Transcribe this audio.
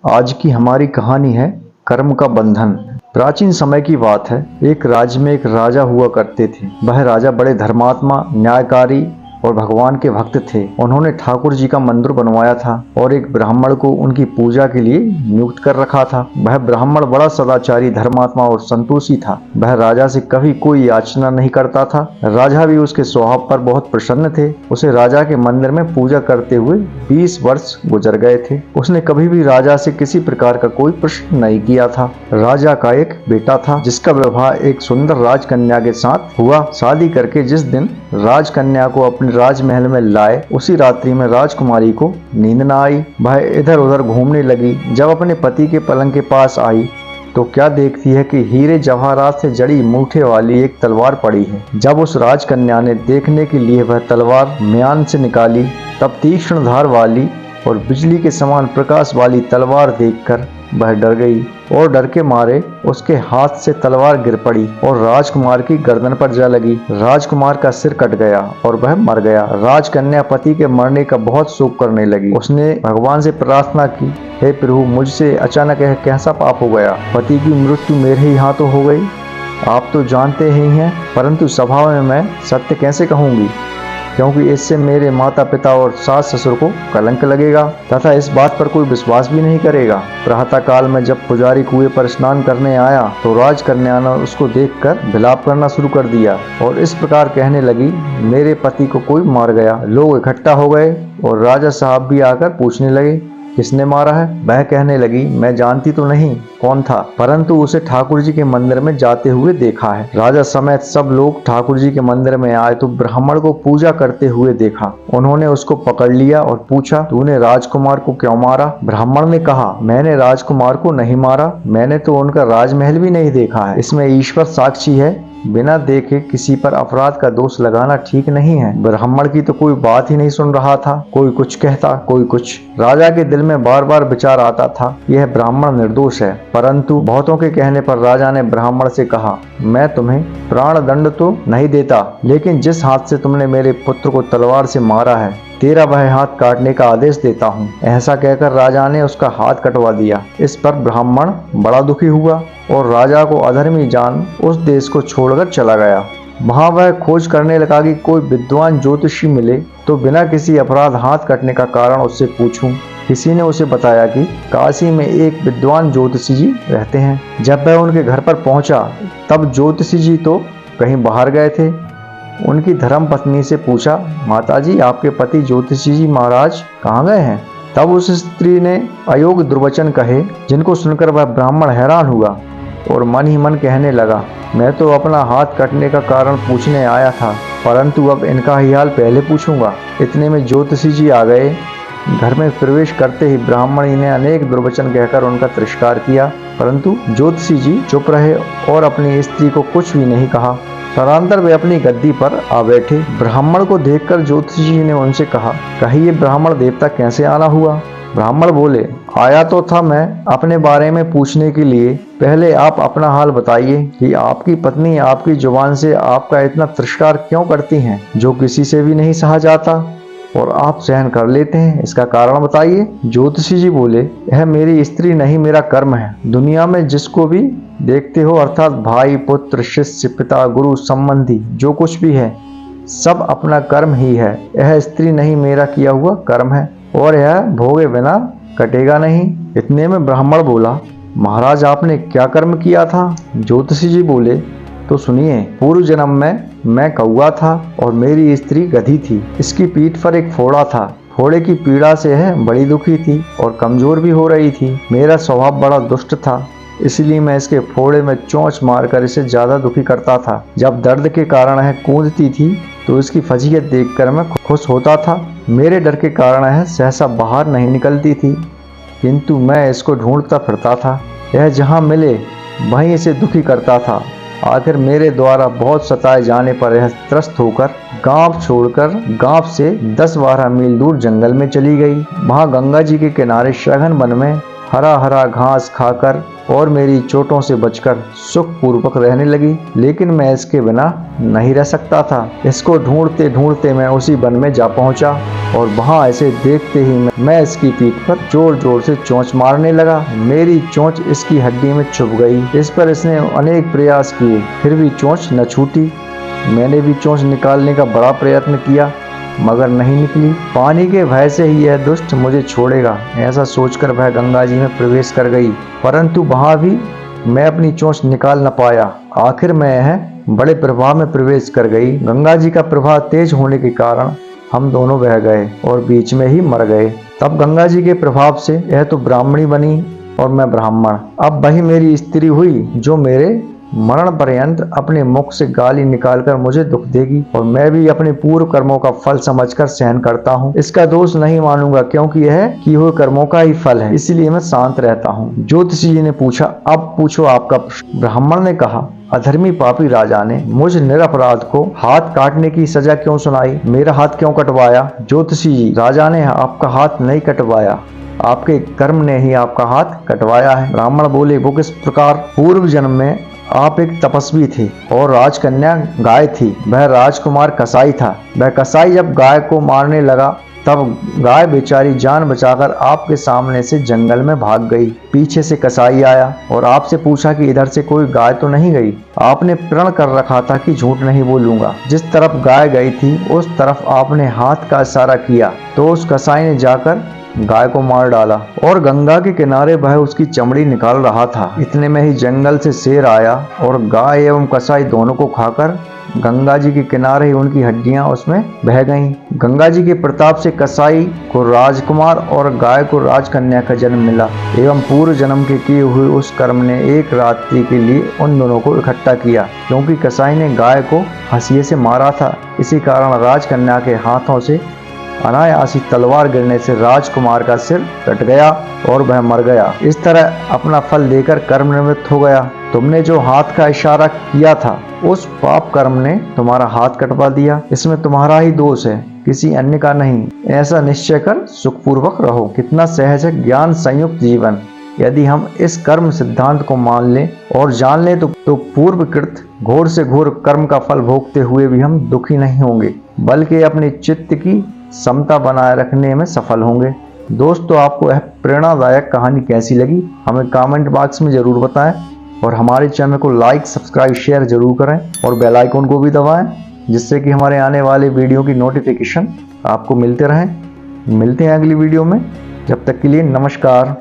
आज की हमारी कहानी है कर्म का बंधन। प्राचीन समय की बात है। एक राज्य में एक राजा हुआ करते थे। वह राजा बड़े धर्मात्मा, न्यायकारी और भगवान के भक्त थे। उन्होंने ठाकुर जी का मंदिर बनवाया था और एक ब्राह्मण को उनकी पूजा के लिए नियुक्त कर रखा था। वह ब्राह्मण बड़ा सदाचारी, धर्मात्मा और संतोषी था। वह राजा से कभी कोई याचना नहीं करता था। राजा भी उसके स्वभाव पर बहुत प्रसन्न थे। उसे राजा के मंदिर में पूजा करते हुए 20 वर्ष गुजर गए थे। उसने कभी भी राजा से किसी प्रकार का कोई प्रश्न नहीं किया था। राजा का एक बेटा था जिसका विवाह एक सुंदर राजकन्या के साथ हुआ। शादी करके जिस दिन राजकन्या को अपने राजमहल में लाए, उसी रात्रि में राजकुमारी को नींद न आई। वह इधर उधर घूमने लगी। जब अपने पति के पलंग के पास आई तो क्या देखती है कि हीरे जवाहरात से जड़ी मूठे वाली एक तलवार पड़ी है। जब उस राजकन्या ने देखने के लिए वह तलवार म्यान से निकाली, तब तीक्ष्ण धार वाली और बिजली के समान प्रकाश वाली तलवार देखकर वह डर गई और डर के मारे उसके हाथ से तलवार गिर पड़ी और राजकुमार की गर्दन पर जा लगी। राजकुमार का सिर कट गया और वह मर गया। राजकन्या पति के मरने का बहुत शोक करने लगी। उसने भगवान से प्रार्थना की, हे प्रभु, मुझसे अचानक यह कैसा पाप हो गया? पति की मृत्यु मेरे ही हाथों हो गई। आप तो जानते ही हैं, परंतु सभा में मैं सत्य कैसे कहूंगी, क्योंकि इससे मेरे माता पिता और सास ससुर को कलंक लगेगा तथा इस बात पर कोई विश्वास भी नहीं करेगा। प्रातः काल में जब पुजारी कुएं पर स्नान करने आया तो राजकन्या ने उसको देखकर विलाप करना शुरू कर दिया और इस प्रकार कहने लगी, मेरे पति को कोई मार गया। लोग इकट्ठा हो गए और राजा साहब भी आकर पूछने लगे, किसने मारा है? वह कहने लगी, मैं जानती तो नहीं कौन था, परंतु उसे ठाकुर जी के मंदिर में जाते हुए देखा है। राजा समेत सब लोग ठाकुर जी के मंदिर में आए तो ब्राह्मण को पूजा करते हुए देखा। उन्होंने उसको पकड़ लिया और पूछा, तूने राजकुमार को क्यों मारा? ब्राह्मण ने कहा, मैंने राजकुमार को नहीं मारा, मैंने तो उनका राजमहल भी नहीं देखा है। इसमें ईश्वर साक्षी है, बिना देखे किसी पर अपराध का दोष लगाना ठीक नहीं है। ब्राह्मण की तो कोई बात ही नहीं सुन रहा था। कोई कुछ कहता, कोई कुछ। राजा के दिल में बार बार विचार आता था, यह ब्राह्मण निर्दोष है। परंतु बहुतों के कहने पर राजा ने ब्राह्मण से कहा, मैं तुम्हें प्राण दंड तो नहीं देता, लेकिन जिस हाथ से तुमने मेरे पुत्र को तलवार से मारा है, तेरा वह हाथ काटने का आदेश देता हूँ। ऐसा कहकर राजा ने उसका हाथ कटवा दिया। इस पर ब्राह्मण बड़ा दुखी हुआ और राजा को अधर्मी जान उस देश को छोड़कर चला गया। वहां वह खोज करने लगा कि कोई विद्वान ज्योतिषी मिले तो बिना किसी अपराध हाथ कटने का कारण उससे पूछूं। किसी ने उसे बताया कि काशी में एक विद्वान ज्योतिषी जी रहते हैं। जब वह उनके घर पर पहुंचा तब ज्योतिषी जी तो कहीं बाहर गए थे। उनकी धर्म पत्नी से पूछा, माताजी, आपके पति ज्योतिषी जी महाराज कहाँ गए हैं? तब उस स्त्री ने अयोग्य दुर्वचन कहे, जिनको सुनकर वह ब्राह्मण हैरान हुआ और मन ही मन कहने लगा, मैं तो अपना हाथ कटने का कारण पूछने आया था, परंतु अब इनका ही हाल पहले पूछूंगा। इतने में ज्योतिषी जी आ गए। घर में प्रवेश करते ही ब्राह्मणी ने अनेक दुर्वचन कहकर उनका तिरस्कार किया, परंतु ज्योतिषी जी चुप रहे और अपनी स्त्री को कुछ भी नहीं कहा। तदंतर वे अपनी गद्दी पर आ बैठे। ब्राह्मण को देखकर ज्योतिषी जी ने उनसे कहा, कहिए ब्राह्मण देवता कैसे आना हुआ? ब्राह्मण बोले, आया तो था मैं अपने बारे में पूछने के लिए। पहले आप अपना हाल बताइए कि आपकी पत्नी आपकी जुबान से आपका इतना तिरस्कार क्यों करती हैं, जो किसी से भी नहीं सहा जाता और आप सहन कर लेते हैं, इसका कारण बताइए। ज्योतिषी जी बोले, यह मेरी स्त्री नहीं, मेरा कर्म है। दुनिया में जिसको भी देखते हो, अर्थात भाई, पुत्र, शिष्य, पिता, गुरु, संबंधी, जो कुछ भी है, सब अपना कर्म ही है। यह स्त्री नहीं, मेरा किया हुआ कर्म है और यह भोगे बिना कटेगा नहीं। इतने में ब्राह्मण बोला, महाराज आपने क्या कर्म किया था? ज्योतिषी जी बोले, तो सुनिए, पूर्व जन्म में मैं कौआ था और मेरी स्त्री गधी थी। इसकी पीठ पर एक फोड़ा था। फोड़े की पीड़ा से यह बड़ी दुखी थी और कमजोर भी हो रही थी। मेरा स्वभाव बड़ा दुष्ट था, इसलिए मैं इसके फोड़े में चोंच मारकर इसे ज्यादा दुखी करता था। जब दर्द के कारण यह कूदती थी तो इसकी फजीहत देखकर मैं खुश होता था। मेरे डर के कारण यह सहसा बाहर नहीं निकलती थी, किंतु मैं इसको ढूंढता फिरता था। यह जहाँ मिले वहीं इसे दुखी करता था। आखिर मेरे द्वारा बहुत सताए जाने पर यह त्रस्त होकर गांव छोड़कर गांव से 10-12 मील दूर जंगल में चली गई। वहां गंगा जी के किनारे सघन वन में हरा हरा घास खाकर और मेरी चोटों से बचकर सुखपूर्वक रहने लगी। लेकिन मैं इसके बिना नहीं रह सकता था। इसको ढूंढते ढूंढते मैं उसी वन में जा पहुंचा और वहां ऐसे देखते ही मैं इसकी पीठ पर जोर जोर से चोंच मारने लगा। मेरी चोंच इसकी हड्डी में चुभ गई। इस पर इसने अनेक प्रयास किए, फिर भी चोंच न छूटी। मैंने भी चोंच निकालने का बड़ा प्रयत्न किया, मगर नहीं निकली। पानी के भय से ही यह दुष्ट मुझे छोड़ेगा, ऐसा सोचकर वह गंगा जी में प्रवेश कर गई। परंतु वहां भी मैं अपनी चोंच निकाल न पाया। आखिर में बड़े प्रवाह में प्रवेश कर गई। गंगा जी का प्रवाह तेज होने के कारण हम दोनों बह गए और बीच में ही मर गए। तब गंगा जी के प्रभाव से यह तो ब्राह्मणी बनी और मैं ब्राह्मण। अब वही मेरी स्त्री हुई जो मेरे मरण पर्यंत अपने मुख से गाली निकालकर मुझे दुख देगी, और मैं भी अपने पूर्व कर्मों का फल समझकर सहन करता हूँ। इसका दोष नहीं मानूंगा, क्योंकि यह किए हुए कर्मों का ही फल है, इसलिए मैं शांत रहता हूँ। ज्योतिषी जी ने पूछा, अब पूछो आपका प्रश्न। ब्राह्मण ने कहा, अधर्मी पापी राजा ने मुझ निरपराध को हाथ काटने की सजा क्यों सुनाई? मेरा हाथ क्यों कटवाया? ज्योतिषी जी, राजा ने आपका हाथ नहीं कटवाया, आपके कर्म ने ही आपका हाथ कटवाया है। ब्राह्मण बोले, वो किस प्रकार? पूर्व जन्म में आप एक तपस्वी थे और राजकन्या गाय थी। वह राजकुमार कसाई था। वह कसाई जब गाय को मारने लगा तब गाय बेचारी जान बचाकर आपके सामने से जंगल में भाग गई। पीछे से कसाई आया और आपसे पूछा कि इधर से कोई गाय तो नहीं गई? आपने प्रण कर रखा था कि झूठ नहीं बोलूंगा। जिस तरफ गाय गई थी उस तरफ आपने हाथ का इशारा किया तो उस कसाई ने जाकर गाय को मार डाला और गंगा के किनारे वह उसकी चमड़ी निकाल रहा था। इतने में ही जंगल से शेर आया और गाय एवं कसाई दोनों को खाकर गंगा जी के किनारे ही उनकी हड्डियां उसमें बह गईं। गंगा जी के प्रताप से कसाई को राजकुमार और गाय को राजकन्या का जन्म मिला एवं पूर्व जन्म के किए हुए उस कर्म ने एक रात्रि के लिए उन दोनों को इकट्ठा किया। क्योंकि कसाई ने गाय को हंसिए से मारा था, इसी कारण राजकन्या के हाथों से अनायासी तलवार गिरने से राजकुमार का सिर कट गया और वह मर गया। इस तरह अपना फल देकर कर्म निवृत्त हो गया। तुमने जो हाथ का इशारा किया था उस पाप कर्म ने तुम्हारा हाथ कटवा दिया। इसमें तुम्हारा ही दोष है, किसी अन्य का नहीं। ऐसा निश्चय कर सुखपूर्वक रहो। कितना सहज है ज्ञान संयुक्त जीवन। यदि हम इस कर्म सिद्धांत को मान लें और जान लें तो पूर्वकृत घोर से घोर कर्म का फल भोगते हुए भी हम दुखी नहीं होंगे, बल्कि अपने चित्त की समता बनाए रखने में सफल होंगे। दोस्तों, आपको यह प्रेरणादायक कहानी कैसी लगी हमें कमेंट बॉक्स में जरूर बताएं, और हमारे चैनल को लाइक, सब्सक्राइब, शेयर जरूर करें और बेल आइकन को भी दबाएं, जिससे कि हमारे आने वाले वीडियो की नोटिफिकेशन आपको मिलते रहें। मिलते हैं अगली वीडियो में, जब तक के लिए नमस्कार।